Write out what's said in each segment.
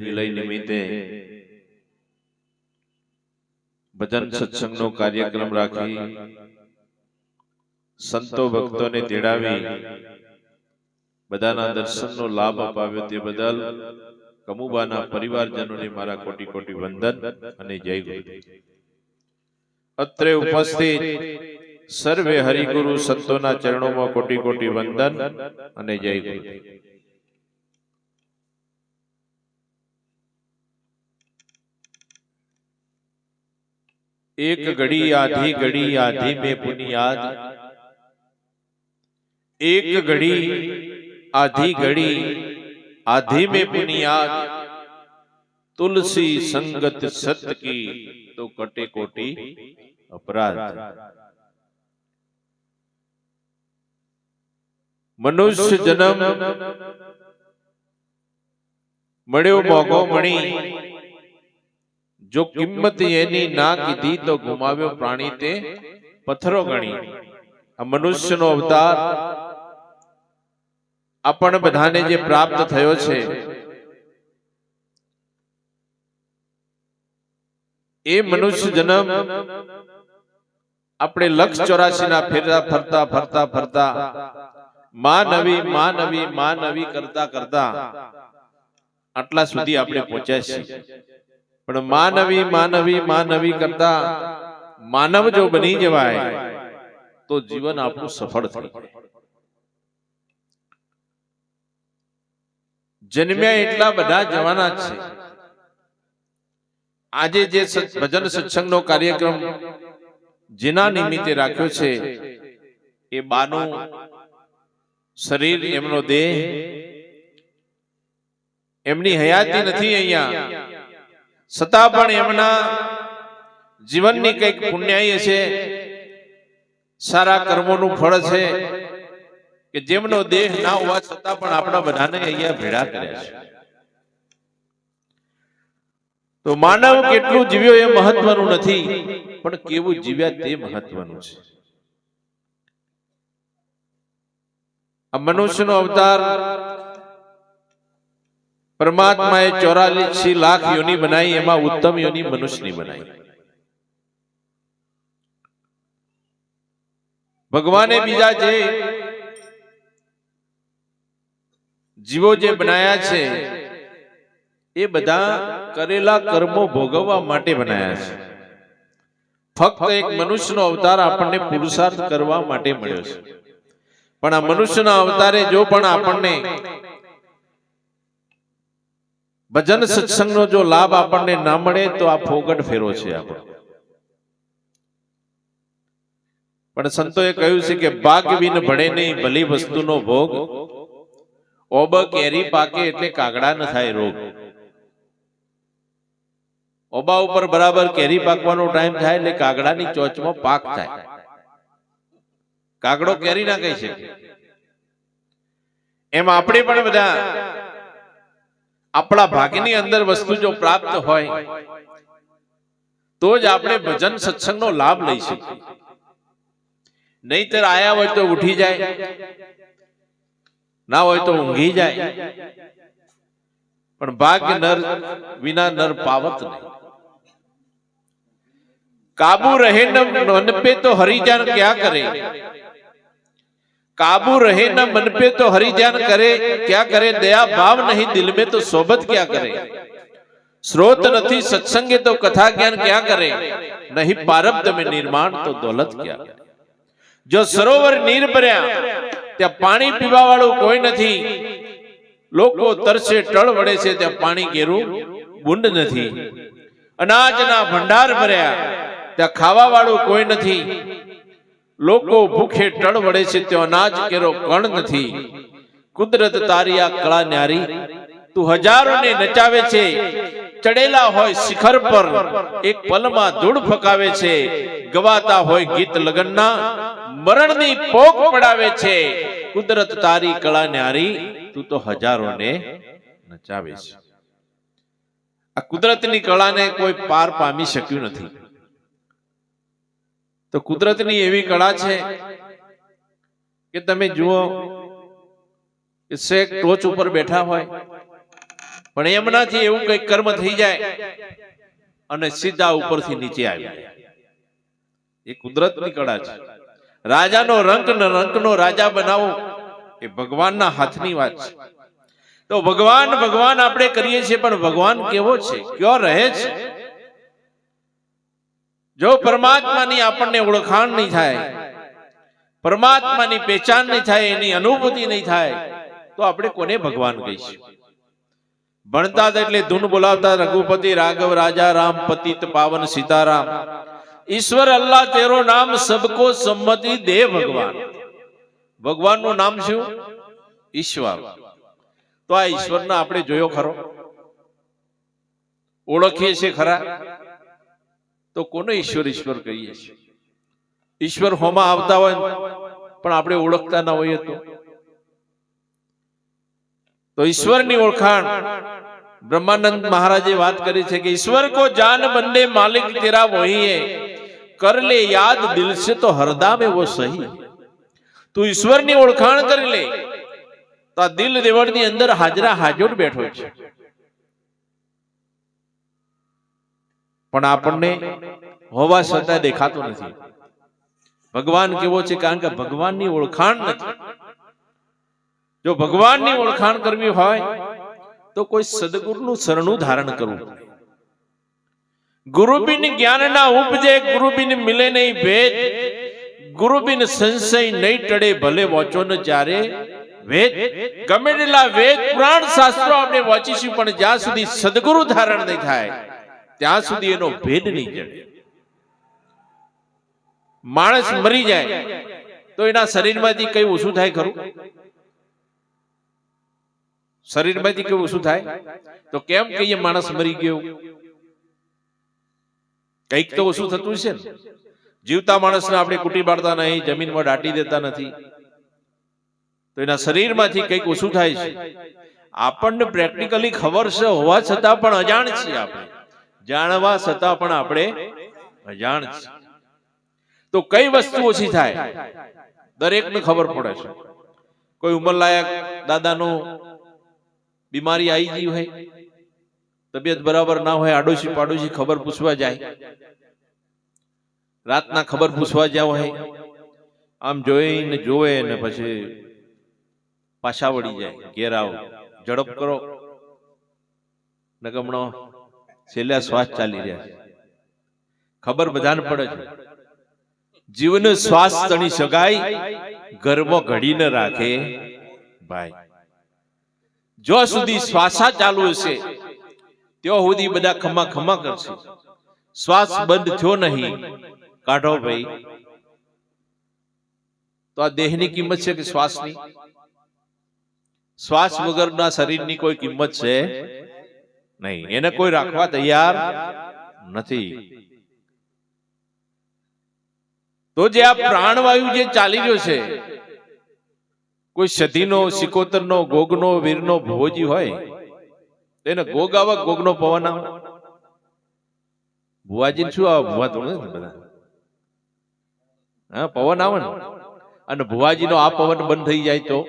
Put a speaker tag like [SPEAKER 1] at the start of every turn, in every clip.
[SPEAKER 1] વિલય નિમિત્તે ભજન સત્સંગનો કાર્યક્રમ રાખી સંતો ભક્તોને તેડાવી બધાના દર્શનનો લાભ અપાવ્યો તે બદલ કમુબાના પરિવારજનોને મારા કોટી કોટી વંદન અને જય ગુરુદેવ. અત્રે ઉપસ્થિત સર્વે હરિગુરુ સંતોના ચરણોમાં કોટી કોટી વંદન અને જય ગુરુદેવ. एक घड़ी आधी में पुनियाद, एक घड़ी आधी में पुनियाद, तुलसी संगत सत्य की तो कटे कोटि अपराध. मनुष्य जन्म मळ्यो मोगो मणी, जो किंमत एनी ना कीधी तो गुमाव्यो प्राणी ते पत्थरो गणी. आ मनुष्यनो अवतार आपण बधाने जे प्राप्त थयो छे ए मनुष्य जन्म આપણે લક્ષ 84 ના ફેરતા ફરતા ફરતા ફરતા માં નવી કરતા કરતા આટલા સુધી આપણે પહોંચ્યા છીએ. પણ માનવી કરતા માનવ જો બની જવાય તો જીવન આપણું સફળ થાય. જન્મ્યા એટલા બધા જવાના છે. આજે જે ભજન સત્સંગનો કાર્યક્રમ જેના નિમિત્તે રાખ્યો છે એ બાનું શરીર, એમનો દેહ, એમની હયાતી નથી અહીંયા, છતાં પણ એમના જીવનની કંઈક પુણ્યાય છે, સારા કર્મોનું ફળ છે કે જેમનો દેહ ના હોવા છતાં પણ આપણા બધાને અહીંયા ભેળા કર્યા છે. તો માનવ કેટલું જીવ્યો એ મહત્વનું નથી, પણ કેવું જીવ્યા તે મહત્વનું છે. આ મનુષ્યનો અવતાર પરમાત્માએ 84 લાખ યોની બનાવી, એમાં ઉત્તમ યોની મનુષ્યની બનાવી. ભગવાને બીજા જે જીવો જે બનાયા છે એ બધા કરેલા કર્મો ભોગવવા માટે બનાયા છે. ફક્ત એક મનુષ્યનો અવતાર આપણને પુરુષાર્થ કરવા માટે મળ્યો છે. પણ આ મનુષ્યના અવતારે જો પણ આપણને ભજન સત્સંગનો જો લાભ આપણને ના મળે તો આ ફોગટ ફેરો છે આપણો. પણ સંતોએ કહ્યું છે કે ભાગ વિન ભળે નહીં ભલી વસ્તુનો ભોગ, ઓબ કેરી પાકે એટલે કાગડા ન થાય રોગ. ઓબા ઉપર બરાબર કેરી પાકવાનો ટાઈમ થાય એટલે કાગડાની ચોચમાં પાક થાય. કાગડો કેરી ના કહી શકે. એમ આપણે પણ બધા આપણા ભાગ્યની અંદર વસ્તુ જો પ્રાપ્ત હોય તો જ આપણે ભજન સત્સંગનો લાભ લઈ શકીએ. નહીતર આયા હોય તો ઉઠી જાય, ના હોય તો ઊંઘી જાય. પણ ભાગ્ય નર વિના નર પાવત નહીં. काबू रहे न मन पे तो हरि जान क्या करे, काबू रहे न मन पे तो हरि जान करे क्या करे, दया भाव नहीं दिल में तो सोबत क्या करे, स्रोत नहीं सत्संगे तो कथा ज्ञान क्या करे, नहीं पारब्ध में निर्माण तो दौलत क्या करे. जो सरोवर नीर भर्या त्या पानी पीवा वाळुं कोई नहीं, लोको तरसे टळ वड़े छे त्या पानी केरू बूंद नहीं. अनाजना भंडार भर्या ત્યાં ખાવા વાળું કોઈ નથી, લોકો ભૂખે ટળ વળે છે ત્યાં અનાજ કેરો કણ નથી. કુદરત તારી આ કળા ન્યારી, તું હજારોને નચાવે છે. ચડેલા હોય શિખર પર એક પલમાં ધૂળ ફકાવે છે, ગવાતા હોય ગીત લગનના મરણની પોક પડાવે છે. કુદરત તારી કળા ન્યારી, તું તો હજારોને નચાવે છે. આ કુદરતની કળાને કોઈ પાર પામી શક્યું નથી. તો કુદરતની એવી કળા છે કે તમે જુઓ કે શેખ ટોચ ઉપર બેઠા હોય પણ એમનાથી એવું કઈક કર્મ થઈ જાય અને સીધા ઉપરથી નીચે આવી જાય. એ કુદરતની કળા છે. રાજાનો રંકનો રાજા બનાવો એ ભગવાનના હાથની વાત છે. તો ભગવાન ભગવાન આપણે કરીએ છીએ, પણ ભગવાન કેવો છે, ક્યો રહે છે? જો પરમાત્માની આપણને ઓળખાણ નહીં થાય, પરમાત્માની પહેચાન નહીં થાય, એની અનુભૂતિ નહીં થાય, તો આપણે કોને ભગવાન કહીશું? ભણતા એટલે ધૂન બોલાવતા રઘુપતિ રાઘવ રાજા રામ પતિત પાવન સીતારામ, ઈશ્વર અલ્લાહ તેરો નામ સબકો સંમતિ દે ભગવાન. ભગવાનનું નામ શું? ઈશ્વર. તો આ ઈશ્વરને આપણે જોયો ખરો? ઓળખીએ છીએ ખરા? તો કોને ઈશ્વર ઈશ્વર કહીએ છીએ? ઈશ્વર હોમાં આવતા હોય પણ આપણે ઓળખતા ના હોઈએ તો ઈશ્વરની ઓળખાણ બ્રહ્માનંદ મહારાજે વાત કરી છે કે ઈશ્વર કો જાન બંદે માલિક તેરા વહી હે, કર લે યાદ દિલ સે તો હરદા में वो सही. તું ઈશ્વરની ઓળખાણ કરી લે તો આ દિલ દેવળની અંદર હાજરા હાજર બેઠો છે. પણ આપણને હોવા છતાં દેખાતો નથી. ભગવાન કેવો છે? કારણ કે ભગવાનની ઓળખાણ નથી. જો ભગવાનની ઓળખાણ કરવી હોય તો કોઈ સદગુરુનું શરણું ધારણ કરવું. ગુરુ બિન જ્ઞાન ના ઉપજે, ગુરુ બિન મિલે નહીં ભેદ, ગુરુ બિન સંશય નહીં ટળે ભલે વાંચો ન ચારે વેદ. ગમે તેટલા વેદ પુરાણ શાસ્ત્રો આપણે વાંચીશું, પણ જ્યાં સુધી સદગુરુ ધારણ નહીં થાય ત્યાં સુધી એનો ભેદ નહીં જડે. માણસ મરી જાય તો એના શરીરમાંથી કઈ ઓછું થાય ખરું? શરીરમાંથી કઈ ઓછું થાય? તો કેમ કહીએ માણસ મરી ગયો? કઈક તો ઓછું થતું છે ને. જીવતા માણસને આપણે કુટી બાળતા નહીં, જમીનમાં દાટી દેતા નથી, તો એના શરીરમાંથી કઈક ઓછું થાય છે. આપણને પ્રેક્ટિકલી ખબર છે, હોવા છતાં પણ અજાણ છીએ આપણે. જાણવા છતાં પણ આપણે અજાણ છીએ. તો કઈ વસ્તુ ઓછી થાય? દરેકને ખબર પડે છે. કોઈ ઉંમરલાયક દાદાનો બીમારી આવી ગઈ હોય, તબિયત બરાબર ના હોય, આડોશી પાડોશી ખબર પૂછવા જાય, રાતના ખબર પૂછવા જાવ હોય, આમ જોઈને જોવે ને પછી પાછા વળી જાય, ઘેર આવો, ઝડપ કરો, નકમણો છેલ્લા શ્વાસ ચાલી રહ્યા છે. ખબર બધાને પડે છે. જીવનો શ્વાસ તણી સગાઈ, ગર્ભ ઘડીને રાખે ભાઈ. જો સુધી શ્વાસા ચાલુ હશે ત્યાં સુધી બધા ખમા ખમા કરશે. શ્વાસ બંધ થયો નહીં, કાઢો ભાઈ, તો આ દેહની કિંમત છે કે શ્વાસની? શ્વાસ વગરના શરીરની કોઈ કિંમત છે નહીં. એને કોઈ રાખવા તૈયાર નથી. તો જે આ પ્રાણવાયુ જે ચાલી રહ્યો છે, કોઈ સધીનો, સિકોતરનો, ગોગનો, વીરનો ભોજી હોય, એને ગોગ આવે, ગોગનો પવન આવે. ભુવાજીને શું આવે? ભુવા તો બધા હા પવન આવે ને. અને ભુવાજીનો આ પવન બંધ થઈ જાય તો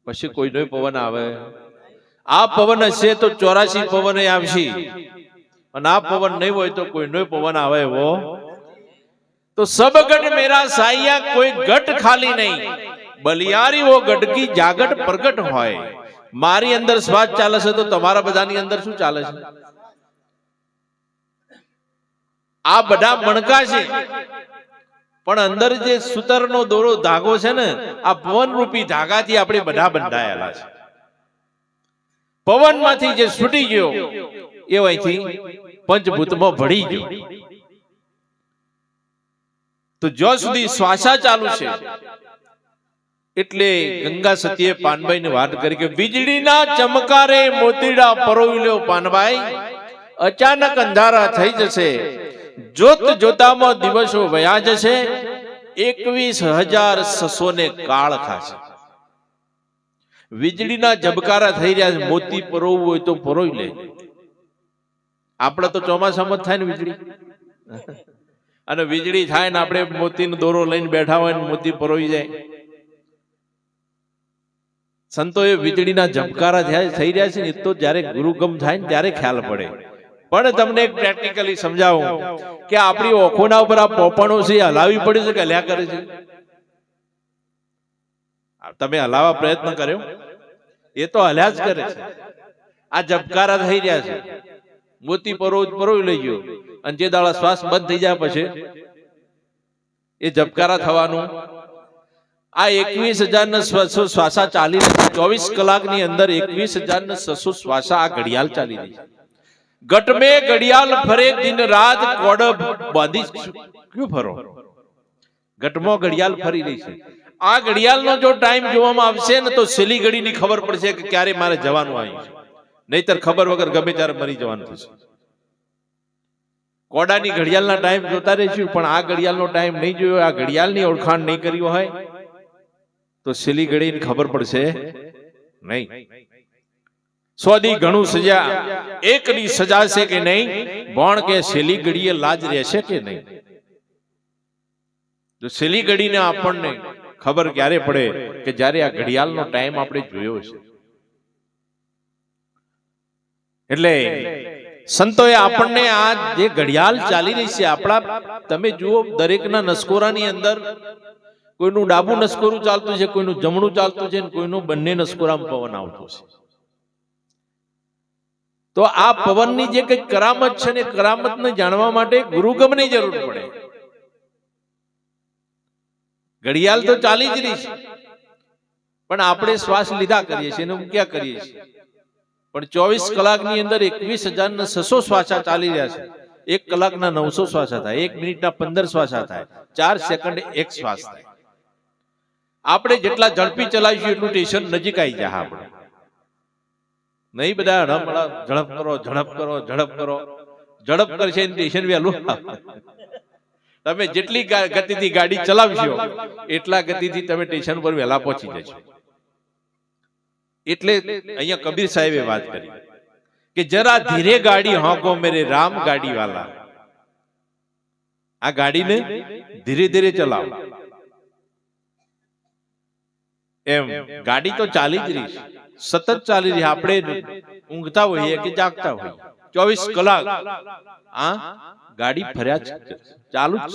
[SPEAKER 1] પછી કોઈનો પવન આવે. આ પવન હશે તો 84 પવન આવશે, અને આ પવન નહીં હોય તો કોઈનો પવન આવે એવો. તો સબ ગઢ મેરા સાયા, કોઈ ગઢ ખાલી નહીં, બલિયારી વો ગઢ કી જાગટ પ્રગટ હોય. મારી અંદર શ્વાસ ચાલે છે તો તમારા બધાની અંદર શું ચાલે છે? આ બધા મણકા છે, પણ અંદર જે સૂતરનો દોરો ધાગો છે ને, આ પવન રૂપી ધાગાથી આપણે બધા બંધાયેલા છે. પવનમાંથી જે છૂટી ગયો એ અહીંથી પંચભૂતમાં ભળી ગયો. તો જ્યાં સુધી શ્વાસા ચાલુ છે, એટલે ગંગા સતીએ પાનભાઈને વાત કરી કે વીજળીના ચમકારે મોતીડા પરોવી લ્યો પાનભાઈ, અચાનક અંધારા થઈ જશે, જોત જોતામાં દિવસો વયા જશે, 21,600 કાળ ખાશે. વીજળીના ઝબકારા થઈ રહ્યા છે, મોતી પરોવવું હોય તો પરોવી લે. આપણે તો ચોમાસામાં જ થાય ને વીજળી, અને વીજળી થાય ને આપણે મોતીનો દોરો લઈને બેઠા હોય ને મોતી પરોવી જાય. સંતોએ વીજળીના ઝબકારા થઈ રહ્યા છે ને તો જ્યારે ગુરુગમ થાય ને ત્યારે ખ્યાલ પડે. પણ તમને એક પ્રેક્ટિકલી સમજાવું કે આપણી ઓખોના ઉપર આ પોપણો છે હલાવી પડે છે કે હલ્યા કરે છે? તમે હલાવવા પ્રયત્ન કર્યો? એ તો હલ્યા જ કરે છે. આ ઝબકારા થઈ રહ્યા છે. મોતી પરોવી લઈ ગયો અને જે દાડા શ્વાસ બંધ થઈ જાય પછી એ ઝબકારા થવાનું. આ 21,600 શ્વાસા ચાલી રહી છે. 24 કલાકની અંદર 21,600 શ્વાસા આ ઘડિયાળ ચાલી રહી છે. ગટ મેં ઘડિયાળ ફરે દિન રાત કોડ બાંધી ક્યું ફરો? ગટમાં ઘડિયાળ ફરી રહી છે. આ ઘડિયાળનો જો ટાઈમ જોવામાં આવશે ને તો છેલ્લી ઘડીની ખબર પડશે કે ક્યારે મારે જવાનું આવ્યું છે. નહીતર ખબર વગર ગમે ત્યારે મરી જવાનું થશે. કોડાની ઘડિયાળના ટાઈમ જોતા રહીશું પણ આ ઘડિયાળનો ટાઈમ નહીં જોયો, આ ઘડિયાળની ઓળખાણ નહીં કરી હોય તો છેલ્લી ઘડીની ખબર પડશે નહીં. 100 દી ઘણું સજા, એકની સજા છે કે નહીં, ભણ કે છેલ્લી ઘડીએ લાજ રહેશે કે નહીં. જો છેલ્લી ઘડીને આપણને ખબર ક્યારે પડે કે જ્યારે આ ઘડિયાળનો ટાઈમ આપણે જોયો છે. એટલે સંતોએ આપણને આ જે ઘડિયાળ ચાલી રહી છે આપણા, તમે જુઓ દરેકના નસકોરાની અંદર કોઈનું ડાબું નસકોરું ચાલતું છે, કોઈનું જમણું ચાલતું છે, કોઈનું બંને નસકોરામાં પવન આવતો છે. તો આ પવનની જે કઈ કરામત છે ને કરામતને જાણવા માટે ગુરુગમની જરૂર પડે. ઘડિયાળ તો ચાલી જ રહી છે પણ આપણે શ્વાસ લીધા કરીએ છીએ અને મૂક્યા કરીએ છીએ. પણ 24 કલાકની અંદર 21,600 શ્વાસા ચાલી રહ્યા છે. 1 કલાકના 900 શ્વાસા થાય, 1 મિનિટના 15 શ્વાસા થાય, 4 સેકન્ડ 1 શ્વાસ થાય. આપણે જેટલા ઝડપી ચલાવીશું એટલું સ્ટેશન નજીક આવી જાય. આપણે નહીં બધા ઝડપ કરો ઝડપ કરો ઝડપ કરો, ઝડપ કરશે સ્ટેશન વહેલું. તમે જેટલી ગતિથી ગાડી ચલાવશો એટલા ગતિથી તમે સ્ટેશન પર વહેલા પહોંચી જશો. એટલે અહીંયા કબીર સાહેબે વાત કરી કે જરા ધીરે ગાડી હોંકો મેરે રામ ગાડી વાલા. આ ગાડીને ધીરે ધીરે ચલાવો. એમ ગાડી તો ચાલી જ રહી છે, સતત ચાલી રહી. આપણે ઊંઘતા હોઈએ કે જાગતા હોઈએ 24 કલાક આ ગાડી ફર્યા ચાલુ જ.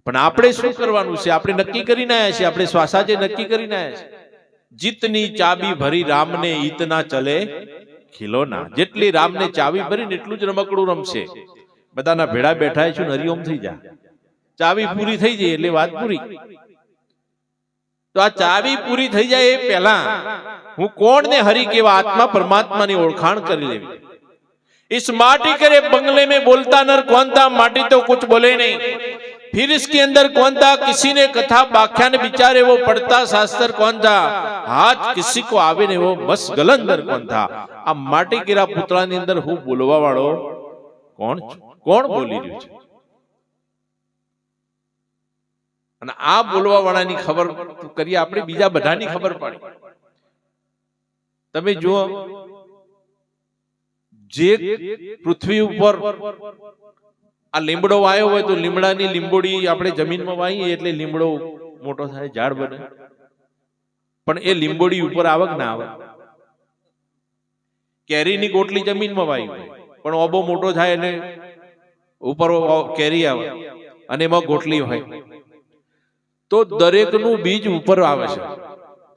[SPEAKER 1] પણ આપણે શું કરવાનું છે? આપણે નક્કી કરીને આવ્યા છીએ, આપણે શ્વાસાજે નક્કી કરીને આવ્યા છીએ. જીતની ચાબી ભરી રામને ઈતના ચલે ખિલોના. જેટલી રામને ચાવી ભરી ને એટલું જ રમકડું રમશે. બધાના ભેડા બેઠા છું ને હરિઓમ થઈ જાય. ચાવી પૂરી થઈ જાય એટલે વાત પૂરી. તો આ ચાવી પૂરી થઈ જાય એ પહેલા હું કોણ ને હરી કેવા આત્મા પરમાત્માની ઓળખાણ કરી લેવી. इस माटी करे बंगले में बोलता नर कौन था, माटी तो कुछ बोले नहीं. फिर इसके अंदर कौन था, किसी ने कथा व्याख्यान विचारे वो पढ़ता शास्त्र कौन था, हाथ किसी को आवे ने वो बस गलंदर कौन था. आ माटी केरा पुतळानी अंदर હું બોલવા વાળો કોણ બોલી રહ્યું છે? અને આ બોલવા વાળાની ખબર કરી આપણે બીજા બધાની ખબર પાડી. તમે જુઓ જે પૃથ્વી ઉપર આ લીમડો વાયો હોય તો લીમડાની લીંબોડી આપણે જમીનમાં વાઈએ એટલે લીમડો મોટો થાય, ઝાડ બને. પણ એ લીંબોડી ઉપર આવક ના આવે. કેરીની ગોટલી જમીનમાં વાઈ હોય પણ ઓબો મોટો થાય એટલે ઉપર કેરી આવે અને એમાં ગોટલી હોય. તો દરેકનું બીજ ઉપર આવે છે.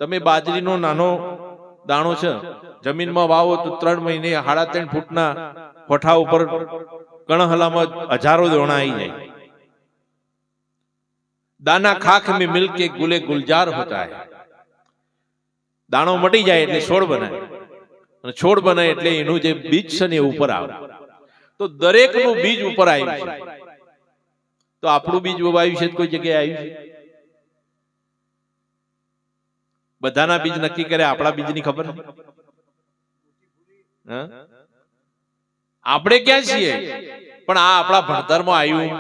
[SPEAKER 1] તમે બાજરીનો નાનો દાણો છે જમીનમાં વાવો તો 3 મહિને 3.5 ફૂટના કોઠા ઉપર કણહલામાં હજારો દાણા આવી જાય. દાના ખાખ में मिलके गुले गुलजार होता है. દાણો મટી જાય એટલે છોડ બને અને છોડ બને એટલે એનું જે બીજ છે ને ઉપર આવે. તો દરેકનું બીજ ઉપર આવ્યું છે. તો આપણું બીજ વાવ્યું છે કોઈ જગ્યાએ આવ્યું છે? બધાના બીજ નક્કી કરે, આપણા બીજની ખબર નથી. આપણે ક્યાં છીએ? પણ આ આપણા ભણતરમાં આવ્યું,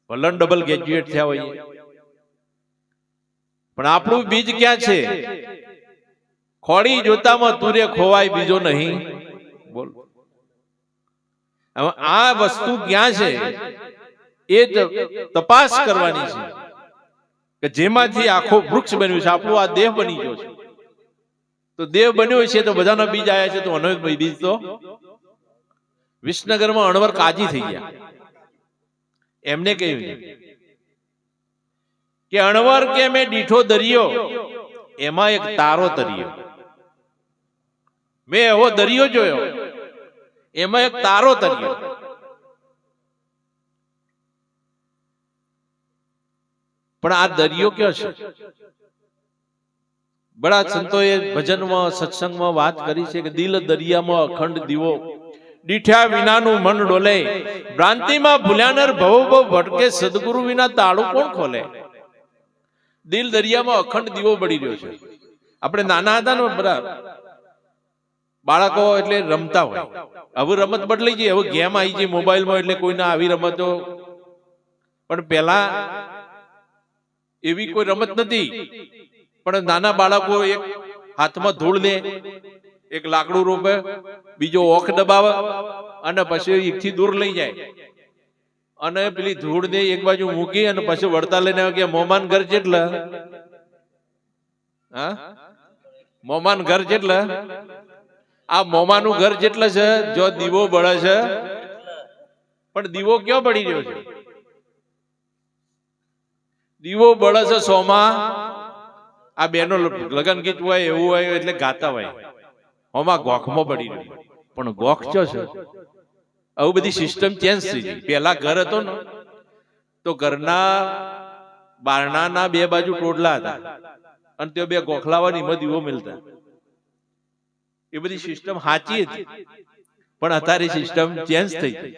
[SPEAKER 1] ભલન ડબલ ગ્રેજ્યુએટ થયા હોઈએ પણ આપણું બીજ ક્યાં છે? ખોડી જોતામાં તુરે ખોવાય બીજો નહીં. બોલ, આ વસ્તુ ક્યાં છે એ તપાસ કરવાની છે કે જેમાંથી આખો વૃક્ષ બન્યું છે, આપણો આ દેહ બની ગયો છે. તો દેહ બન્યો છે તો બધાના બીજ આવ્યા છે, તો અનવર બીજ તો વિસનગરમાં અણવર કાજી થઈ ગયા. એમને કહ્યું કે અણવર કે મેં દીઠો દરિયો, એમાં એક તારો તર્યો. મેં એવો દરિયો જોયો, એમાં એક તારો તર્યો. પણ આ દરિયો કયો છે? બડા સંતોએ ભજનમાં સત્સંગમાં વાત કરી છે કે દિલ દરિયામાં અખંડ દીવો, દીઠ્યા વિનાનું મન ડોલે, ભ્રાંતિમાં ભૂલ્યાનર ભવ ભવ ભટકે, સદગુરુ વિના તાળું કોણ ખોલે. દિલ દરિયામાં અખંડ દીવો બળી રહ્યો છે. આપણે નાના હતા ને બધા બાળકો એટલે રમતા હોય, હવે રમત બદલાઈ ગઈ, હવે ગેમ આવી ગઈ મોબાઈલમાં, એટલે કોઈના આવી રમતો. પણ પેલા એવી કોઈ રમત નથી. પણ નાના બાળકો એક હાથમાં ધૂળ લે, એક લાકડું રોપે, બીજો ઓખ દબાવે અને પછી એકથી દૂર લઈ જાય અને પેલી ધૂળ દે એક બાજુ મૂકી અને પછી વળતા લઈને આવે કે મોમાન ઘર જેટલા, હા મોમાન ઘર જેટલા, આ મોમાનું ઘર જેટલા છે જો દીવો બળે છે. પણ દીવો ક્યાં બળી રહ્યો છે? દીવો બળે છે સોમાં. આ બેનો લગન ગીત હોય એવું હોય એટલે ગાતા હોય, હોમાં ગોખમાં બળી રહ્યું. પણ ગોખ ચો છે? આવું બધી સિસ્ટમ ચેન્જ થઈ ગઈ. પેલા ઘર હતો ને તો ઘરના બારણાના બે બાજુ ટોડલા હતા અને તે બે ગોખલાવાની એમાં દીવો મિલતા. એ બધી સિસ્ટમ સાચી હતી, પણ અત્યારે સિસ્ટમ ચેન્જ થઈ ગઈ.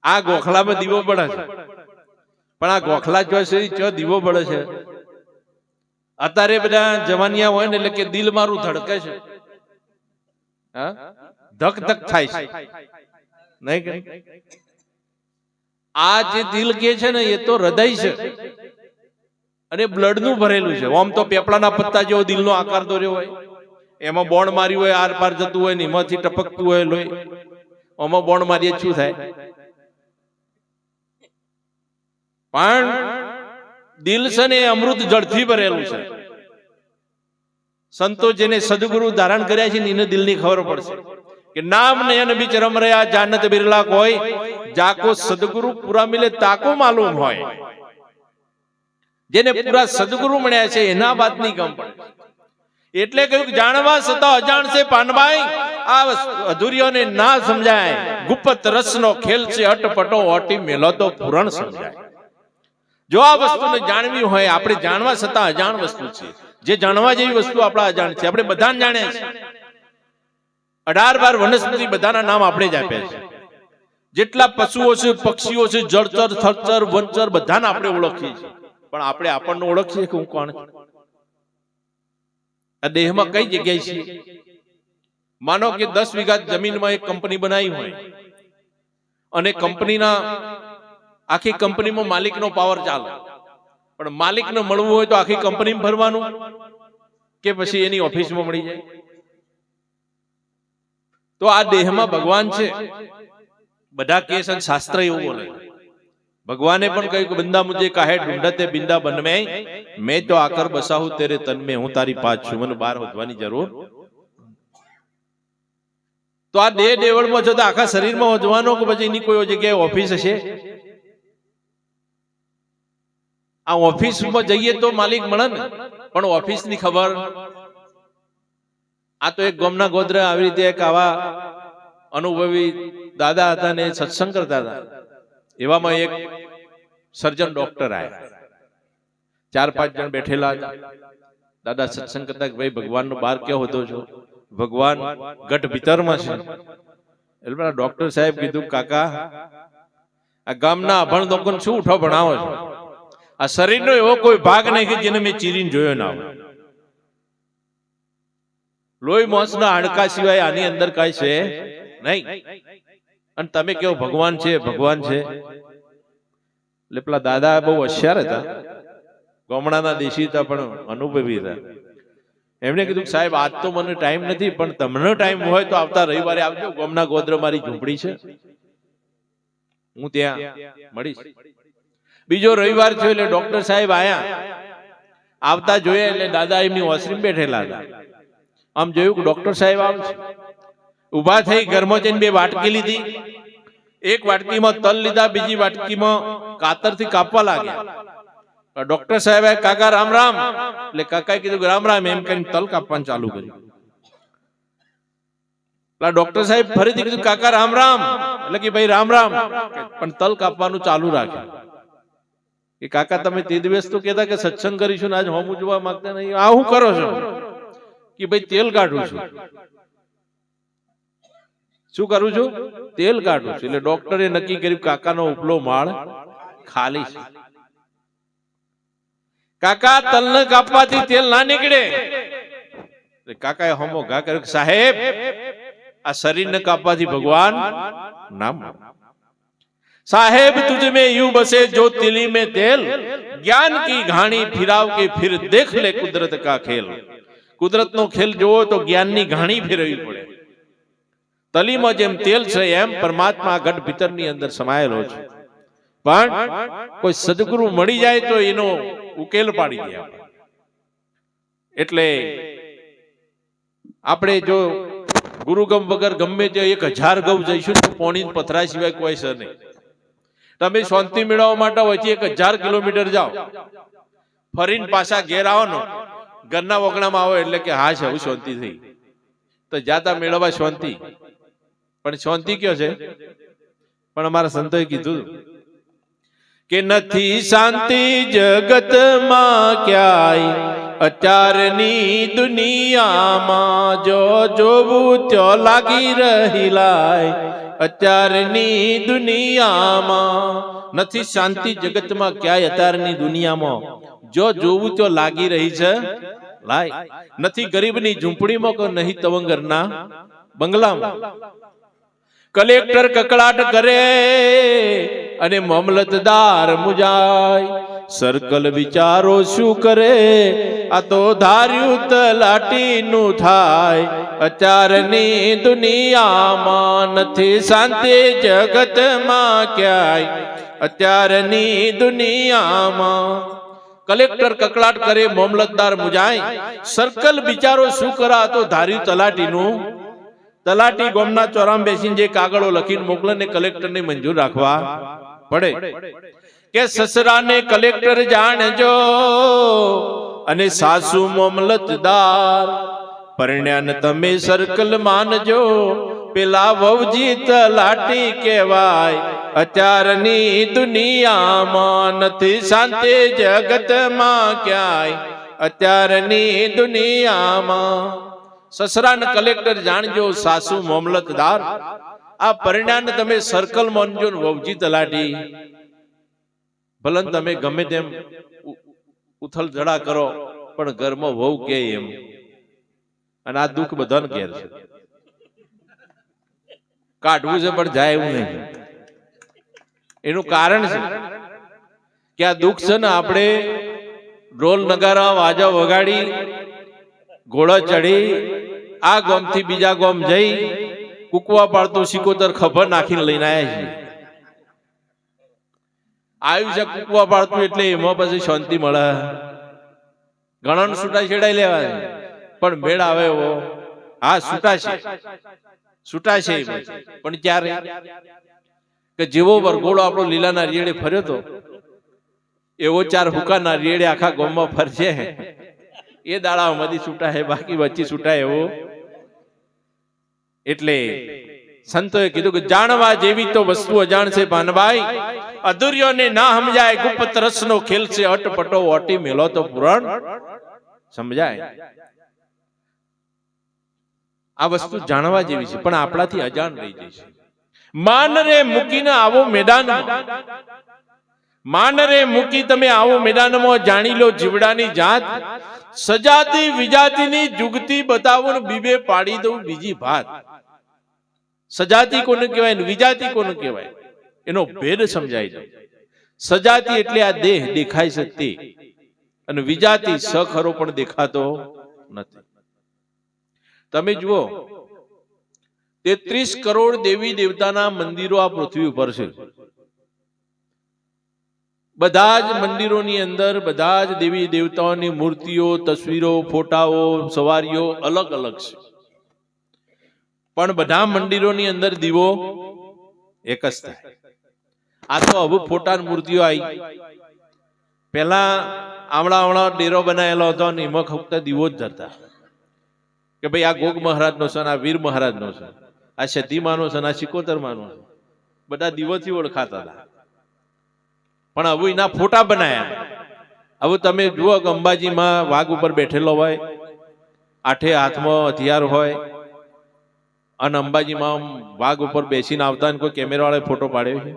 [SPEAKER 1] આ ગોખલામાં દીવો બળે છે, પણ આ ગોખલા જો દીવો બળે છે. અત્યારે બધા જવાનિયા હોય ને એટલે કે દિલ મારું ધડકે છે, હા ધક ધક થાય છે, નહીં કે? આ જે દિલ કે છે ને એ તો હૃદય છે અને બ્લડ નું ભરેલું છે. આમ તો પેપડાના પત્તા જેવો દિલનો આકાર દોર્યો હોય, એમાં બોણ માર્યું હોય, આર પાર જતું હોય ને એમાંથી ટપકતું હોય લોહી. આમાં બોણ મારીએ શું થાય? પણ દિલ છે ને અમૃત જળથી ભરેલું છે. સંતો જેને સદગુરુ ધારણ કર્યા છે ને એને દિલની ખબર પડશે કે નામ નયન બીચ રમ રહ્યા જાનત બિરલા કોઈ, જાકો સદગુરુ પૂરા મિલે તાકો માલુમ હોય. જેને પૂરા સદગુરુ મળ્યા છે એના વાતની ગમ પડે. એટલે કહ્યું જાણવા છતાં અજાણ છે પાનભાઈ, આ અધૂરીઓને ના સમજાય. ગુપ્ત રસનો ખેલ છે અટપટો ઓટી મેલો તો પૂરણ સમજાય. જો આ વસ્તુને જાણવી હોય, આપણે જાણવા છતાં અજાણ વસ્તુ છે. જે જાણવા જેવી વસ્તુ આપણા અજાણ છે. આપણે બધાને જાણીએ છીએ. 18 વનસ્પતિ બધાના નામ આપણે જ આપ્યા છે. જેટલા પશુઓ છે, પક્ષીઓ છે, જળચર, થરચર, વનચર બધાને આપણે ઓળખીએ છીએ. પણ આપણે આપણને ઓળખીએ કે હું કોણ છું? આ દેહમાં કઈ જગ્યાએ છીએ? માનો કે 10 વીઘા જમીનમાં એક કંપની બનાવી હોય અને કંપનીના આખી કંપનીમાં માલિકનો પાવર ચાલે, પણ માલિકને મળવું હોય તો આખી કંપનીમાં ભરવાનું કે પછી એની ઓફિસમાં મળી જાય? તો આ દેહમાં ભગવાન છે. બધા કે છે, શાસ્ત્ર એવું બોલે. ભગવાને પણ કહ્યું કે બંદા મુझे કાહે ઢૂંઢતે બિંદા બન મેં, મેં તો આકર બસાહું તેરે તન में, હું તારી પાછ છું, મને બહાર હોદવાની જરૂર. તો આ દેહ દેવળમાં જો આખા શરીરમાં હોદવાનો કે પછી એની કોઈ જગ્યાએ ઓફિસ હશે? આ ઓફિસમાં જઈએ તો માલિક મળે ને, પણ ઓફિસની ખબર. આ તો એક ગામના ગોદરા આવી રીતે એક આવા અનુભવી દાદા હતા ને સત્સંગ કરતા હતા. એવામાં એક સર્જન ડોક્ટર આવ્યા. 4-5 જણ બેઠેલા હતા. દાદા સત્સંગ કરતા કે ભાઈ ભગવાનનો બાર ક્યાં હોતો છો? ભગવાન ગઢ ભીતરમાં છે. એટલે ડોક્ટર સાહેબ કીધું, કાકા આ ગામના અભણ લોકોને શું ઉઠો ભણાવો છો? આ શરીરનો એવો કોઈ ભાગ નહીં કે જેને મેં ચીરીને જોયો ના હોય. લોહી મોસના હાડકા સિવાય આની અંદર કાંઈ છે નહીં. અને તમે કેવો ભગવાન છે, ભગવાન છે. એટલે પેલા દાદા બહુ હોશિયાર હતા, ગામડાના દેશી હતા પણ અનુભવી હતા. એમણે કીધું સાહેબ આજ તો મને ટાઈમ નથી, પણ તમને ટાઈમ હોય તો આવતા રવિવારે આવજો. ગામના ગોત્ર મારી ઝૂંપડી છે, હું ત્યાં મળીશ. બીજો રવિવાર થયો એટલે ડોક્ટર સાહેબ આયા. આવતા જોયા એટલે દાદા એમની ઓસરી બેઠેલા હતા. આમ જોયું કે ડોક્ટર સાહેબ આવશે. ઉભા થઈ ઘરમાં જઈને બે વાટકી લીધી. એક વાટકીમાં તલ લીધા, બીજી વાટકીમાં કાતરથી કાપવા લાગ્યા. ડોક્ટર સાહેબ કાકા રામ રામ, એટલે કાકાએ કીધું કે રામ રામ એમ કરીને તલ કાપવાનું ચાલુ કર્યું. ડોક્ટર સાહેબ ફરીથી કીધું કાકા રામ રામ, એટલે કે ભાઈ રામ રામ, પણ તલ કાપવાનું ચાલુ રાખ્યું. કે કાકા તમે તે દિવસ તો કહેતા કે સત્સંગ કરીશું ને આજ હોમું જોવા માંગતા નહીં, આ હું કરો છો? કે ભાઈ તેલ કાઢું છું. શું કરું છું? તેલ કાઢું છું. એટલે ડોક્ટરે નક્કી કર્યું કાકાનો ઉપલો માળ ખાલી છે. કાકા તલ ને કાપવાથી તેલ ના નીકળે. કાકાએ હોમો ઘા કર્યો, સાહેબ આ શરીર ને કાપવાથી ભગવાન નામ. साहेब तुझ में यूं बसे जो तिली में तेल, ज्ञान की घाणी फिराव के फिर देख ले कुदरत का खेल. कुदरत नो खेल જોવો તો જ્ઞાનની ઘાણી ફેરવવી પડે. તલીમાં જેમ તેલ છે એમ પરમાત્મા ઘટ ભીતરની અંદર સમાયેલો છે. પણ કોઈ સદગુરુ મળી જાય તો એનો ઉકેલ પાડી દે. એટલે આપણે જો ગુરુગમ વગર ગમે તે 1000 ગૌ જઈશું તો પોણી પથરા સિવાય કોઈ છે નહીં. તમે શાંતિ મેળવવા માટે હોય 1000 કિલોમીટર જાઓ, ફરીને પાછા ઘેર આવો ને ઘરના વગણામાં આવો એટલે કે હા છે, હું શાંતિ થઈ. તો જાતા મેળવવા શાંતિ, પણ શાંતિ કયો છે? પણ અમારા સંતોએ કીધું કે નથી શાંતિ જગતમાં ક્યાંય, અત્યારની દુનિયામાં જો જોવું ત્યાં લાગી રહી લાય. અત્યારની દુનિયામાં નથી શાંતિ જગતમાં ક્યાંય, અત્યારની દુનિયામાં જો જોવું તો લાગી રહી છે લાય. નથી ગરીબની ઝૂંપડીમાં કે નહીં તવંગરના બંગલામાં. કલેક્ટર કકળાટ કરે અને મામલતદાર મુજાય. સર્કલ વિચારો શું કરે, આ તો ધાર્યું તલાટીનું થાય. અત્યારની દુનિયામાં નથી શાંતિ જગતમાં ક્યાંય, અત્યારની દુનિયામાં. કલેક્ટર કકળાટ કરે, મામલતદાર મુજાય. સર્કલ વિચારો શું કરે, આ તો ધાર્યું તલાટીનું. તલાટી ગામના ચોરામાં બેસીને જે કાગળો લખીને મોકલે ને કલેક્ટરને મંજૂર રાખવા પડે. કે સસરાને કલેક્ટર જાણજો અને સાસુ મામલતદાર, પરણ્યાને તમે સર્કલ માનજો, પેલા વહુજી તલાટી કહેવાય. અત્યારની દુનિયામાં નથી શાંતિ જગતમાં ક્યાંય, અત્યારની દુનિયામાં. સસરા ને કલેક્ટર જાણજો, સાસુ મામલતદાર, આ પરણ્યાને તમે સર્કલ માનજો ને વહુજી તલાટી. ભલે તમે ગમે તેમ ઉથલ જડા કરો પણ ઘરમાં વહુ કે એમ. અને આ દુઃખ બધાને ઘેર છે, કાઢવું છે પણ જાય એવું નહીં. એનું કારણ છે કે આ દુઃખ છે ને આપણે ઢોલ નગારા વાજા વગાડી ઘોડા ચડી આ ગામથી બીજા ગામ જઈ કુકવા પાડતો સિકોતર ખબર નાખીને લઈને આવ્યા છીએ. આવ્યું છે કુકવા પાડતું એટલે એમાં પછી શાંતિ મળે. ઘણા છૂટા છેડાઈ લેવા પણ મેળ આવે એવો. હા છૂટા છે પણ ક્યારે કે જેવો વરઘોડો આપણો લીલા નારિયેળે ફર્યો તો એવો 4 હુકા નારિયેળે આખા ગામમાં ફરશે એ દાડામાંથી છૂટા હે, બાકી વચ્ચે છૂટા એવો. એટલે સંતોએ કીધું કે જાણવા જેવી તો વસ્તુ અજાણ છે ભાનભાઈ, અધૂર્યોને ના સમજાય, ગુપ્ત રસનો ખેલ છે અટપટો ઓટી મેલો તો પુરાણ સમજાય. આ વસ્તુ જાણવા જેવી છે પણ આપણાથી અજાણ રહી જાય છે. માન રે મૂકીને આવો મેદાનમાં, માન રે મૂકી તમે આવો મેદાનમાં, જાણી લો જીવડાની જાત. સજાતી વિજાતીની જુગતી બતાવો ને બીબે પાડી દઉં બીજી ભાત. સજાતી કોને કહેવાય ને વિજાતી કોને કહેવાય એનો ભેદ સમજાઈ જાય. સજાતી એટલે આ દેહ દેખાય છે તે, અને વિજાતી સખરો પણ દેખાતો નથી. તમે જુઓ 33 કરોડ દેવી દેવતાના મંદિરો આ પૃથ્વી ઉપર છે. બધા જ મંદિરોની અંદર બધા જ દેવી દેવતાઓની મૂર્તિઓ, તસવીરો, ફોટાઓ, સવારીઓ અલગ અલગ છે, પણ બધા મંદિરોની અંદર દીવો એક જ થાય. આ તો હવે ફોટા મૂર્તિઓ આવી. પેલા આવડા ડેરો બનાવેલો હતો અને એમાં ફક્ત દીવો જ ધરતા કે ભાઈ આ ગોગ મહારાજનો છે, આ વીર મહારાજનો છે, આ સતીમાનો છે, આ સિકોતરમાનો છે. બધા દીવોથી ઓળખાતા હતા. પણ હવે એના ફોટા બનાયા. હવે તમે જુઓ કે અંબાજીમાં વાઘ ઉપર બેઠેલો હોય, આઠે હાથમાં હથિયાર હોય, અને અંબાજીમાં વાઘ ઉપર બેસીને આવતા ને કોઈ કેમેરા વાળા ફોટો પાડ્યો છે?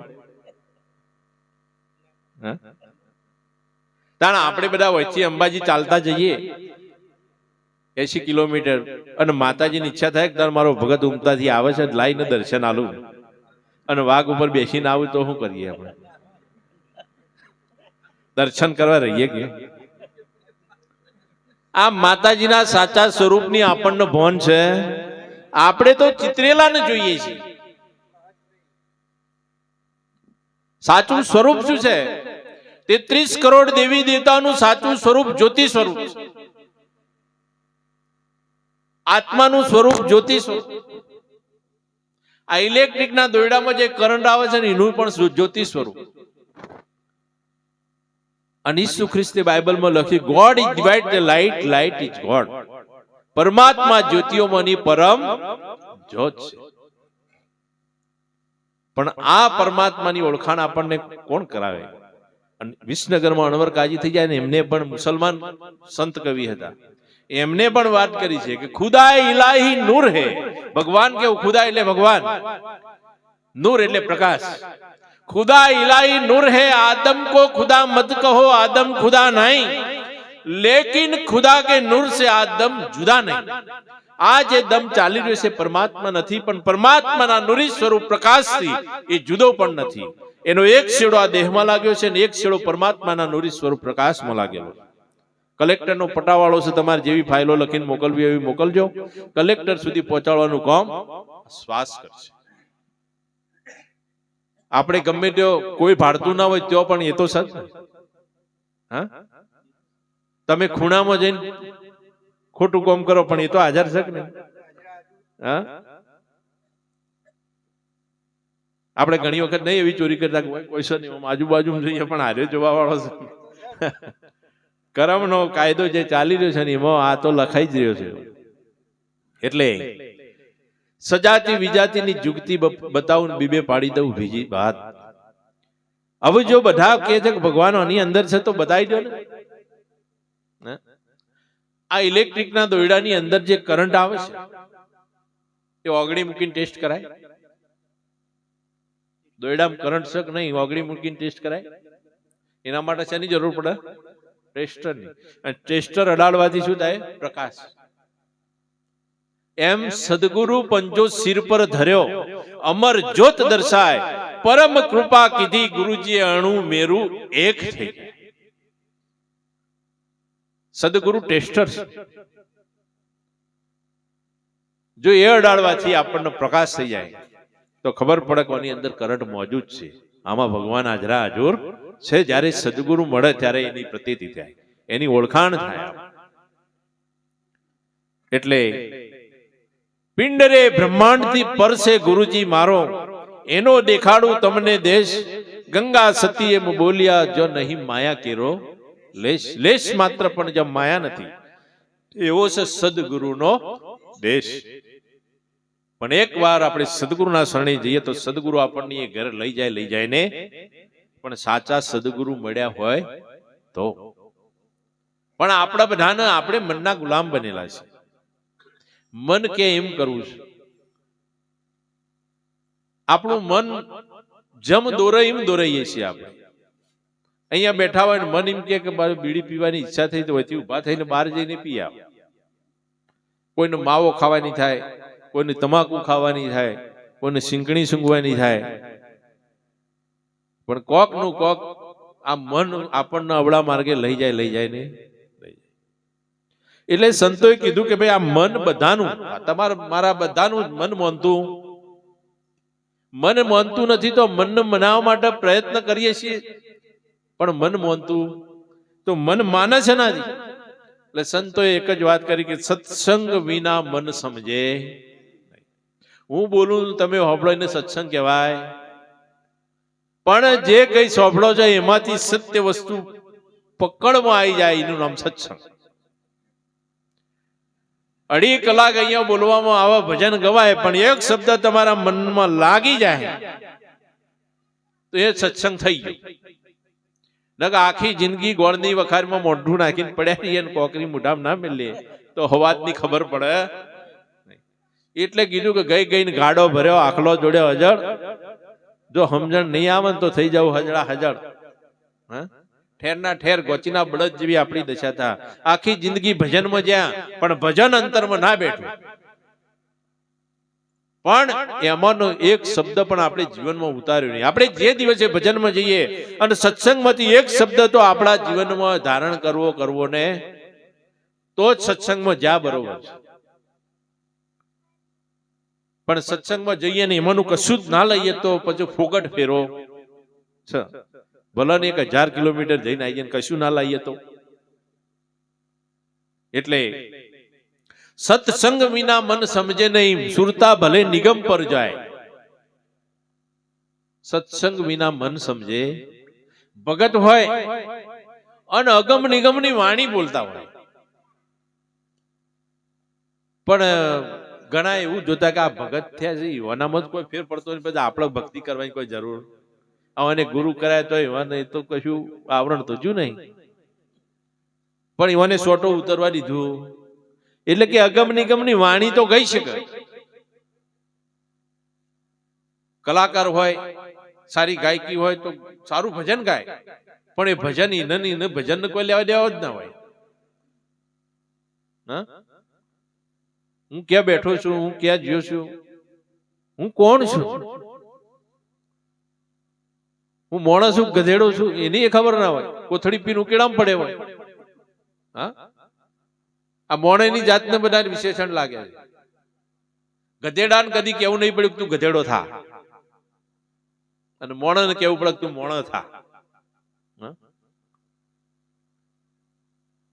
[SPEAKER 1] તાણ આપણે બધા વચ્ચે અંબાજી ચાલતા જઈએ 80 કિલોમીટર, અને માતાજીની ઈચ્છા થાય કે મારો ભગત ઉમતાથી આવે છે, લાઈને દર્શન આલું, અને વાઘ ઉપર બેસીને આવું તો શું કરીએ? આપણે દર્શન કરવા રહીએ કે? આ માતાજીના સાચા સ્વરૂપની આપણને ભાન છે? આપણે તો ચિત્રેલાને જોઈએ છીએ. સાચું સ્વરૂપ શું છે? 33 કરોડ દેવી દેવતાનું સાચું સ્વરૂપ જ્યોતિ સ્વરૂપ છે. આત્માનું સ્વરૂપ જ્યોતિ સ્વરૂપ. આ ઇલેક્ટ્રિકના દોરડામાં જે કરંટ આવે છે ને એનું પણ જ્યોતિ સ્વરૂપ. અને ઈસુ ખ્રિસ્તે બાઇબલમાં લખ્યું, God is divide the light, light is God. પરમાત્મા જ્યોતિઓમાંની પરમ જ્યોત છે. પણ આ પરમાત્માની ઓળખાણ આપણને કોણ કરાવે? અને વિસનગરમાં અણવર કાજી થઈ જાય ને, એમને પણ મુસલમાન સંત કવિ હતા, એમને પણ વાત કરી છે કે ખુદા ઇલાહી નૂર હે. ભગવાન કેવું? ખુદા એટલે ભગવાન, નૂર એટલે પ્રકાશ. खुदा इलाही नूर है, आदम को खुदा मत कहो, आदम खुदा नहीं, लेकिन खुदा के नूर से आदम जुदा नहीं. આ જે દમ ચાલી રહ્યો છે પરમાત્મા નથી, પણ પરમાત્માના નૂરી સ્વરૂપ પ્રકાશથી એ જુદો પણ નથી. એનો એક છેડો આ દેહમાં લાગ્યો છે અને એક છેડો પરમાત્માના નૂરી સ્વરૂપ પ્રકાશમાં લાગેલો છે. કલેક્ટરનો પટાવાળો છે, તમારે જેવી ફાઇલો લખીને મોકલવી એવી મોકલજો. કલેક્ટર સુધી પહોંચાડવાનું કામ શ્વાસ કરશે. આપણે ગમે તે કોઈ ભાડતું ના હોય તો પણ એ તો સત. હા, તમે ખૂણામાં જઈને ખોટું કામ કરો પણ એ તો હાજર છે ને. હા, આપણે ઘણી વખત નહીં એવી ચોરી કરતા કે કોઈ છે નહીં, આજુબાજુ જોઈએ પણ હારે જોવા વાળો છે. કર્મનો કાયદો જે ચાલી રહ્યો છે ને એમાં આ તો લખાઈ જ રહ્યો છે. એટલે સજાતી વિજાતીની જુગતી બતાવું, બીબે પાડી દઉં બીજી વાત. હવે જો બધા કહે છે કે ભગવાન આની અંદર છે તો બતાવી દો ને. આ ઇલેક્ટ્રિકના દોરડાની અંદર જે કરંટ આવે છે એ ઓગળી મૂકીને ટેસ્ટ કરાય? દોરડામાં કરંટ છે કે નહીં, ઓગળી મૂકીને ટેસ્ટ કરાય? એના માટે શેની જરૂર પડે? ટેસ્ટરની. અને ટેસ્ટર અડાડવાથી શું થાય? પ્રકાશ. એમ સદગુરુ પંજો સિર પર ધર્યો, અમર જ્યોત દર્શાય, પરમ કૃપા કીધી, ગુરુજીએ અણુ મેરુ એક થઈ ગયા. સદગુરુ ટેસ્ટર છે. જો એ અડાડવાથી આપણને પ્રકાશ થઈ જાય તો ખબર પડે કે આની અંદર કરંટ મોજૂદ છે, આમાં ભગવાન હાજરા હાજુર છે. જ્યારે સદગુરુ મળે ત્યારે એની પ્રતીતિ થાય, એની ઓળખાણ થાય. એટલે પિંડરે બ્રહ્માંડ થી પરસે ગુરુજી મારો, એનો દેખાડું તમને દેશ. ગંગા સતી એમ બોલ્યા, જો નહીં માયા કેરો લેશ. લેશ માત્ર પણ જો માયા નથી, એવો છે સદગુરુનો દેશ. પણ એક વાર આપણે સદગુરુના શરણે જઈએ તો સદગુરુ આપણને એ ઘરે લઈ જાય ને. પણ સાચા સદગુરુ મળ્યા હોય તો. પણ આપણા બધાને આપણે મનના ગુલામ બનેલા છે. મન કે એમ કરવું છે. આપણું મન જમ દોરે એમ દોરાઈએ છીએ. આપણે અહીંયા બેઠા હોય ને મન એમ કે મારે બીડી પીવાની ઈચ્છા થઈ તો વચ્ચે ઉભા થઈને બહાર જઈને પી આવ. કોઈને માવો ખાવાની થાય, કોઈને તમાકુ ખાવાની થાય, કોઈને સિંકણી સૂંઘવાની થાય. પણ કોક નું કોક આ મન આપણને અવળા માર્ગે લઈ જાય ને. એટલે સંતોએ કીધું કે ભાઈ આ મન બધાનું, તમારા મારા બધાનું મન માનતું નથી તો મનને મનાવવા માટે પ્રયત્ન કરીએ છીએ. પણ મન મોનતું તો મન માને છે ના. એટલે સંતોએ એક જ વાત કરી કે સત્સંગ વિના મન સમજે. હું બોલું તમે હોબળો એને સત્સંગ કહેવાય, પણ જે કઈ સોંભળો છે એમાંથી સત્ય વસ્તુ પકડમાં આવી જાય એનું નામ સત્સંગ. 2.5 કલાક અહીંયા બોલવામાં આવે, ભજન ગવાય, પણ એક શબ્દ તમારા મનમાં લાગી જાય તો એ સત્સંગ થઈ ગયો. આખી જિંદગી ગોળની વખારમાં મોઢું નાખીને પડ્યા રહીએ ને કોકરી મોઢામાં ના મેલીએ તો હવાતની ખબર પડે. એટલે કીધું કે ગઈને ગાડો ભર્યો, આખલો જોડ્યો હજળ. જો સમજણ નહીં આવે ને તો થઈ જાવ હજળા હજળ. ઠેરના ઠેર ગોચીના બળદ જેવી આપણી દશા થા. આખી જિંદગી ભજનમાં જ્યાં, પણ ભજન અંતરમાં ના બેઠું. પણ એમાંનો એક શબ્દ પણ આપણે જીવનમાં ઉતાર્યો નહીં. આપણે જે દિવસે ભજનમાં જઈએ અને સત્સંગમાંથી એક શબ્દ તો આપણા જીવનમાં ધારણ કરવો ને તો જ સત્સંગમાં જ્યાં બરોબર છે. પણ સત્સંગમાં જઈએ ને એમાંનું કશું જ ના લઈએ તો પછી ફોગટ ફેરો છે. ભલે ને 1000 કિલોમીટર જઈને આવીએ કશું ના લાવીએ તો. એટલે સત્સંગ વિના મન સમજે નહીં, સુરતા ભલે નિગમ પર જાય. સત્સંગ વિના મન સમજે. ભગત હોય અને અગમ નિગમની વાણી બોલતા હોય, પણ ઘણા એવું જોતા કે આ ભગત થયા છે એવાનામાં જ કોઈ ફેર પડતો નહીં, પછી આપણે ભક્તિ કરવાની કોઈ જરૂર. આવને ગુરુ કરાય તો એવાને તો કશું આવરણ તો જ્યું નહીં, પણ એવાને સોટો ઉતરવા દીધું. એટલે કે અગમ નિગમની વાણી તો ગઈ શકે. કલાકાર હોય, સારી ગાયકી હોય તો સારું ભજન ગાય, પણ એ ભજન ઈને ભજન કોઈ લેવા દેવા જ ના હોય. હું ક્યાં બેઠો છું, હું ક્યાં જ્યો છું, હું કોણ છું, હું મોણસ છું ગધેડો છું, એની ખબર ના હોય. કોથળી પીને ઉકેડામાં પડે હોય. હા, આ મોણેની જાતને બધા વિશેષણ લાગે છે. ગધેડાને કદી કેવું નહીં પડ્યું તું ગધેડો થા, અને મોણને કેવું પડે તું મોણ થા.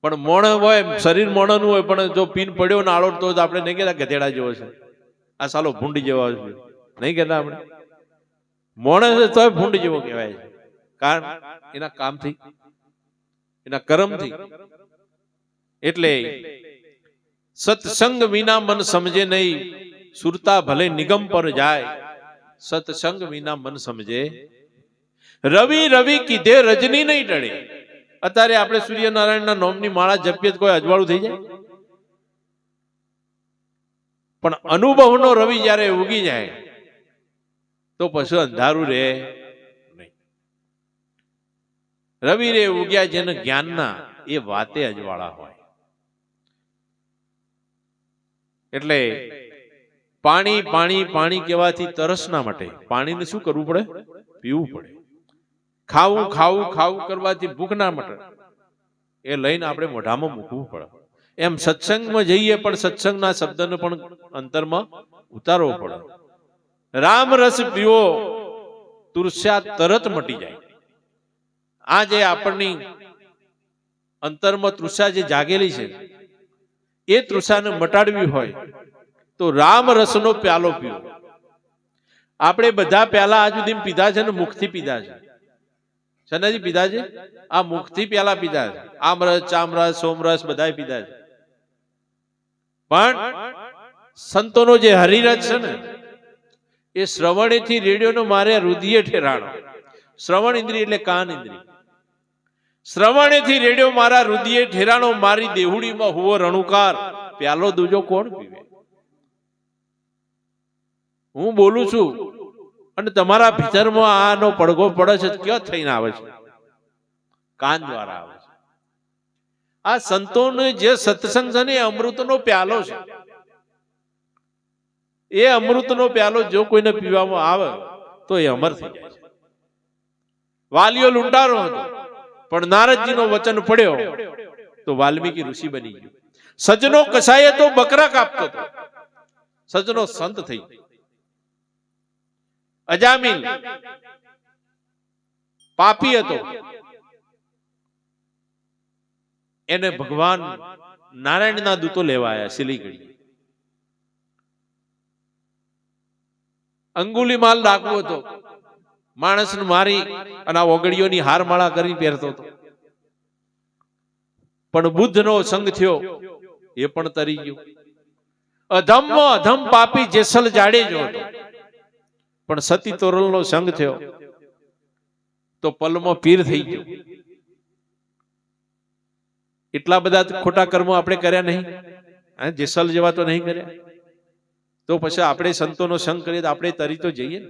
[SPEAKER 1] પણ મોણ હોય, શરીર મોણનું હોય, પણ જો પીન પડ્યો ને આળો તો આપણે નહીં કહેતા ગધેડા જેવો છે, આ સાલો ભૂંડી જેવો છે, નહીં કહેતા આપણે. મોણ છે તો ભૂંડ જેવો કહેવાય છે, કારણ એના કામથી, એના કર્મથી. એટલે સત્સંગ વિના મન સમજે નહીં, સુરતા ભલે નિગમ પર જાય. સત્સંગ વિના મન સમજે. રવિ રવિ કીધે રજની નહીં ટળે. અત્યારે આપણે સૂર્યનારાયણના નામની માળા જપીએ કોઈ અજવાળું થઈ જાય, પણ અનુભવનો રવિ જ્યારે ઉગી જાય તો પછી અંધારું રે નહીં. રવિ રે ઉગ્યા જેને જ્ઞાનના એ વાતે અજવાળા હોય. એટલે પાણી પાણી પાણી કહેવાથી તરસના માટે પાણીને શું કરવું પડે? પીવું પડે. ખાવું ખાવું ખાવું કરવાથી ભૂખ ના મટે, એ લઈને આપણે મોઢામાં મૂકવું પડે. એમ સત્સંગમાં જઈએ પણ સત્સંગના શબ્દને પણ અંતરમાં ઉતારવો પડે. રામ રસ પીવો, તૃષા તરત મટી જાય. આ જે આપણની અંતરમાં તૃષા જે જાગેલી છે એ તૃષાને મટાડવી હોય તો રામ રસનો પ્યાલો પીવો. આપણે બધા પ્યાલા આજ સુધી પીધા છે ને મુખથી પીધા છે. શનાજી પીધા છે? આ મુખથી પ્યાલા પીધા છે. આમરસ, ચામરસ, સોમરસ બધા પીધા છે. પણ સંતોનો જે હરિરસ છે ને એ શ્રવણેથી રેડિયોનો મારે રુધિરે ઠેરાણો. શ્રવણ ઇન્દ્રિય એટલે કાન ઇન્દ્રિય. શ્રવણેથી રેડિયો મારા રુધિરે ઠેરાણો, મારી દેહુડીમાં હુવો રણુકાર, પ્યાલો દૂજો કોણ પીવે? હું બોલું છું અને તમારા ભીતરમાં આનો પડઘો પડે છે, ક્યાં થઈને આવે છે? કાન દ્વારા આવે છે. આ સંતોને જે સત્સંગ છે ને એ અમૃતનો પ્યાલો છે. એ અમૃતનો પ્યાલો જો કોઈને પીવામાં આવે તો એ અમર થઈ જાય છે. વાલિયો લૂંટારો હતો પણ નારદજીનો વચન પડ્યો તો વાલ્મીકી ઋષિ બની ગયો. સજનો કસાય તો બકરા કાપતો હતો, સજનો સંત થઈ ગયો. અજામિલ પાપી હતો, એને ભગવાન નારાયણના દૂતો લેવા આવ્યા સિલીગુડી. અંગુલીમાલ ડાકવો હતો, માણસને મારી અને આ ઓગળીઓની હારમાળા કરી પહેરતો હતો. પણ બુદ્ધનો સંગ થયો, એ પણ તરી ગયો. અધમમાં અધમ પાપી જેસલ જાડેજો હતો, પણ સતી તોરલનો સંગ થયો તો પલમાં પીર થઈ ગયો. એટલા બધા ખોટા કર્મો આપણે કર્યા નહીં, જેસલ જેવા તો નહીં કર્યા, તો પછી આપણે સંતોનો સંગ કરીએ તો આપણે તરી તો જઈએ ને.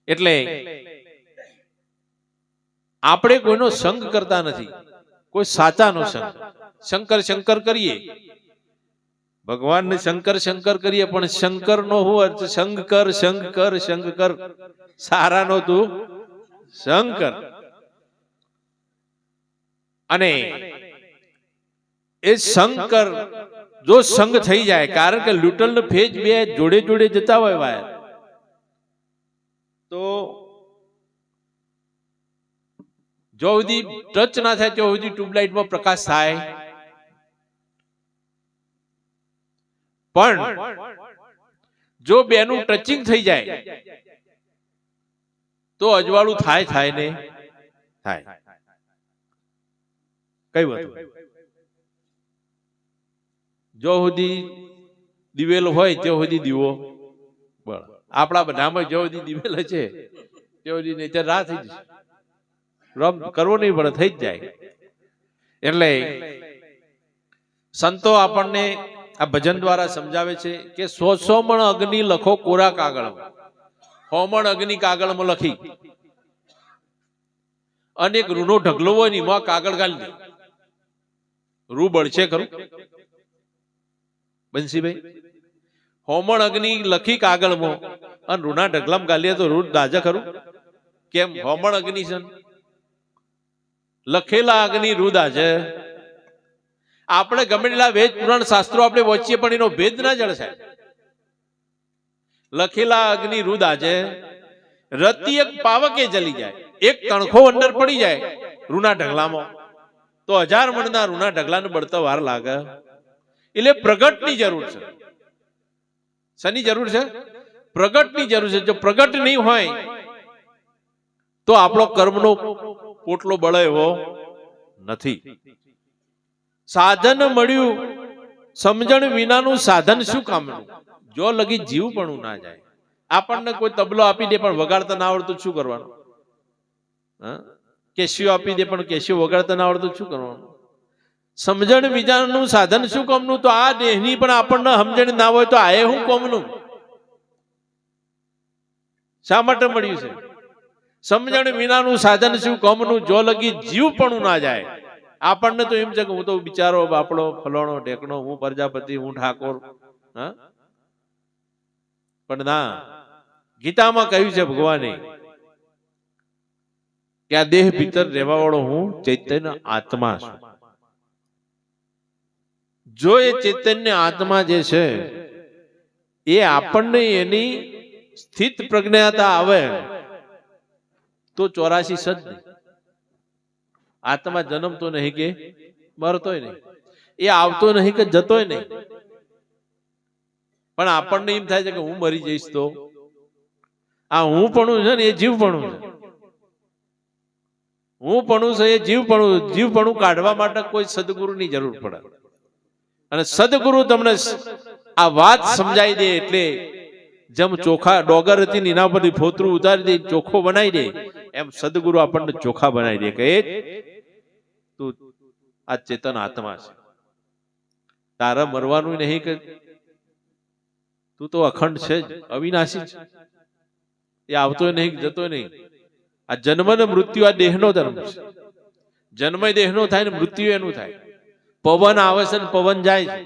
[SPEAKER 1] એટલે આપણે કોઈનો સંગ કરતા નથી, કોઈ સાચાનો સંગ. શંકર શંકર કરીએ, ભગવાનને શંકર શંકર કરીએ, પણ શંકર નો હું અર્થ? શંકર શંકર શંકર, સારાનો તું શંકર. અને એ શંકર જો સંગ થઈ જાય, કારણ કે લૂંટલ ને ફેજ બે જોડે જોડે જતા હોય વાય, તો જો સુધી ટચ ના થાય ત્યાં સુધી ટ્યુબલાઇટમાં પ્રકાશ થાય. પણ જો બેનું ટચિંગ થઈ જાય તો અજવાળું થાય ને થાય. કઈ વાત? જો સુધી દિવેલ હોય ત્યાં સુધી દીવો બળ. આપણા બધામાં જો સુધી દિવેલ છે ત્યાં સુધી નેચર રાહ થઈ જશે, રમ કરવો નહીં પડે, થઈ જ જાય. એટલે સંતો આપણને આ ભજન દ્વારા સમજાવે છે કે 100 મણ અગ્નિ લખો કોરા કાગળમાં, 100 મણ અગ્નિ કાગળમાં લખી અને એક રૂનો ઢગલો હોય ને એમાં કાગળ ગાલી દે, રૂ બળશે ખરું બંસીભાઈ? 100 મણ અગ્નિ લખી કાગળમાં અને રૂના ઢગલામાં ગાલીએ તો રૂ દાજે ખરું? કેમ? 100 મણ અગ્નિ છે, લખેલા અગ્નિ રૂ દાજે. આપણે ગમેલા વેદ પુરાણ શાસ્ત્રો આપણે વાંચીએ પણ એનો ભેદ ના જળસાય. લખેલા અગ્નિ રૂ દાજે, રતિ એક પાવકે જલી જાય, એક તણખો અંદર પડી જાય રૂના ઢગલામાં તો 1000 મણના રૂના ઢગલાને બળતા વાર લાગે. એટલે પ્રગટની જરૂર છે. શની જરૂર છે? પ્રગટની જરૂર છે. જો પ્રગટ નહીં હોય તો આપણો કર્મનો પોટલો બળે એવો નથી. સાધન મળ્યું સમજણ વિનાનું સાધન શું કામનું? જો લગી જીવ પણ ના જાય. આપણને કોઈ તબલો આપી દે પણ વગાડતા ના આવડતું શું કરવાનું? કેશિયો આપી દે પણ કેશિયો વગાડતા ના આવડતું શું કરવાનું? સમજણ વિનાનું સાધન શું કામનું? તો આ દેહની પણ આપણને સમજણ ના હોય તો આ શું કામનું? શા માટે મળ્યું છે? સમજણ વિનાનું સાધન શું કામનું? જો લગી જીવ પણ ના જાય. આપણને તો એમ છે કે હું તો બિચારો બાપડો ફલોણો ઢેકણો, હું પ્રજાપતિ, હું ઠાકોર. પણ ના, ગીતામાં કહ્યું છે ભગવાને કે આ દેહ ભીતર રહેવા વાળો હું ચૈતન્ય આત્મા છું. જો એ ચૈતન્ય આત્મા જે છે એ આપણને એની સ્થિત પ્રજ્ઞાતા આવે તો 84 સદ નહીં. આત્મા જન્મતો નહીં કે મરતોય નહીં, એ આવતો નહીં કે જતોય નહીં. પણ આપણને એમ થાય છે કે હું મરી જઈશ તો આ હું પણ છે ને એ જીવ પણ છે. હું પણ છે એ જીવ પણ કાઢવા માટે કોઈ સદગુરુની જરૂર પડે. અને સદગુરુ તમને આ વાત સમજાઈ દે એટલે જેમ ચોખા ડોગર હતી એના પરથી ફોતરું ઉતારી દે ચોખ્ખો બનાવી દે, એમ સદગુરુ આપણને ચોખા બનાવી દે કે તું આ ચેતન આત્મા છે, તારે મરવાનું નહીં, કે તું તો અખંડ છે જ, અવિનાશી છે, એ આવતો નહીં જતો નહીં. આ જન્મ ને મૃત્યુ આ દેહનો ધર્મ છે. જન્મ દેહનો થાય ને મૃત્યુ એનું થાય. પવન આવે છે ને પવન જાય છે.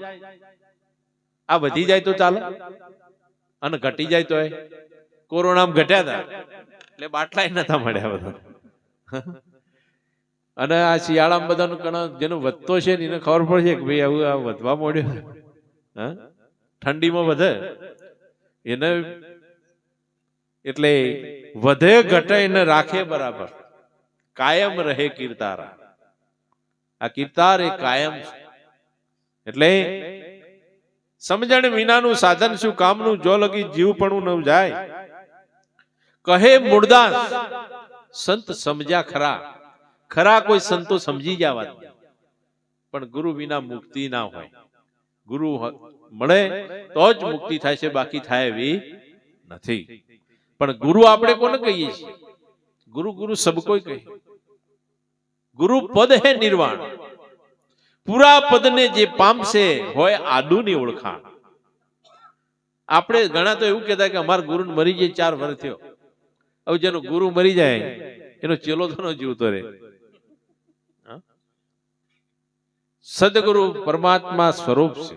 [SPEAKER 1] આ વધી જાય તો ચાલે અને ઘટી જાય તો કોરોના ઘટ્યા હતા એટલે બાટલા નતા મળ્યા બધા. અને આ શિયાળામાં બધાનું કણ જેનો વધતો છે ને એને ખબર પડશે કે ભાઈ આવું આ વધવા માંડ્યો. ઠંડીમાં વધે એને એટલે વધે ઘટે એને રાખે બરાબર, કાયમ રહે કીર્તારા. આ કીર્તાર એ કાયમ છે. એટલે સમજણ વિનાનું સાધન શું કામનું, જો લગી જીવપણું ન જાય. કહે મૂળદાસ સંત સમજ્યા ખરા. ખરા કોઈ સંતો સમજી જવા, પણ ગુરુ વિના મુક્તિ ના હોય. ગુરુ મળે તો જ મુક્તિ થાય છે, બાકી થાય એવી નથી. પણ ગુરુ આપણે કોને કહીએ છીએ? ગુરુ ગુરુ સબ કોઈ કહે. ગુરુ પદ હે નિર્વાણ. પૂરા પદને જે પામશે હોય આદુની ઓળખાણ. આપણે ઘણા તો એવું કહેતા કે અમારા ગુરુ મરી જાય 4 વર્ષ થયો. હવે જેનો ગુરુ મરી જાય એનો ચેલો તો ન જીવતો રહે. સદગુરુ પરમાત્મા સ્વરૂપ છે,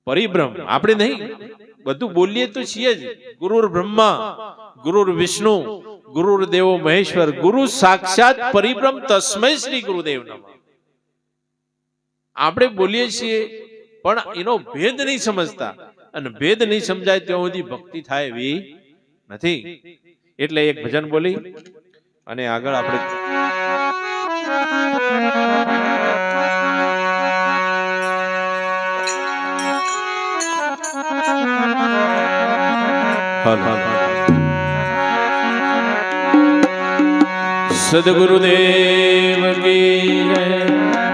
[SPEAKER 1] પરિબ્રહ્મ. આપણે નહીં બધું બોલીએ તો છીએ જ. ગુરુર બ્રહ્મા, ગુરુર વિષ્ણુ, ગુરુર દેવો મહેશ્વર, ગુરુ સાક્ષાત પરિબ્રહ્મ, તસ્મૈ શ્રી ગુરુદેવ નમઃ. આપણે બોલીએ છીએ પણ એનો ભેદ નહીં સમજતા, અને ભેદ નહીં સમજાય ત્યાં સુધી ભક્તિ થાય એવી નથી. એટલે એક ભજન બોલી અને આગળ આપણે સદગુરુદેવ કી જય.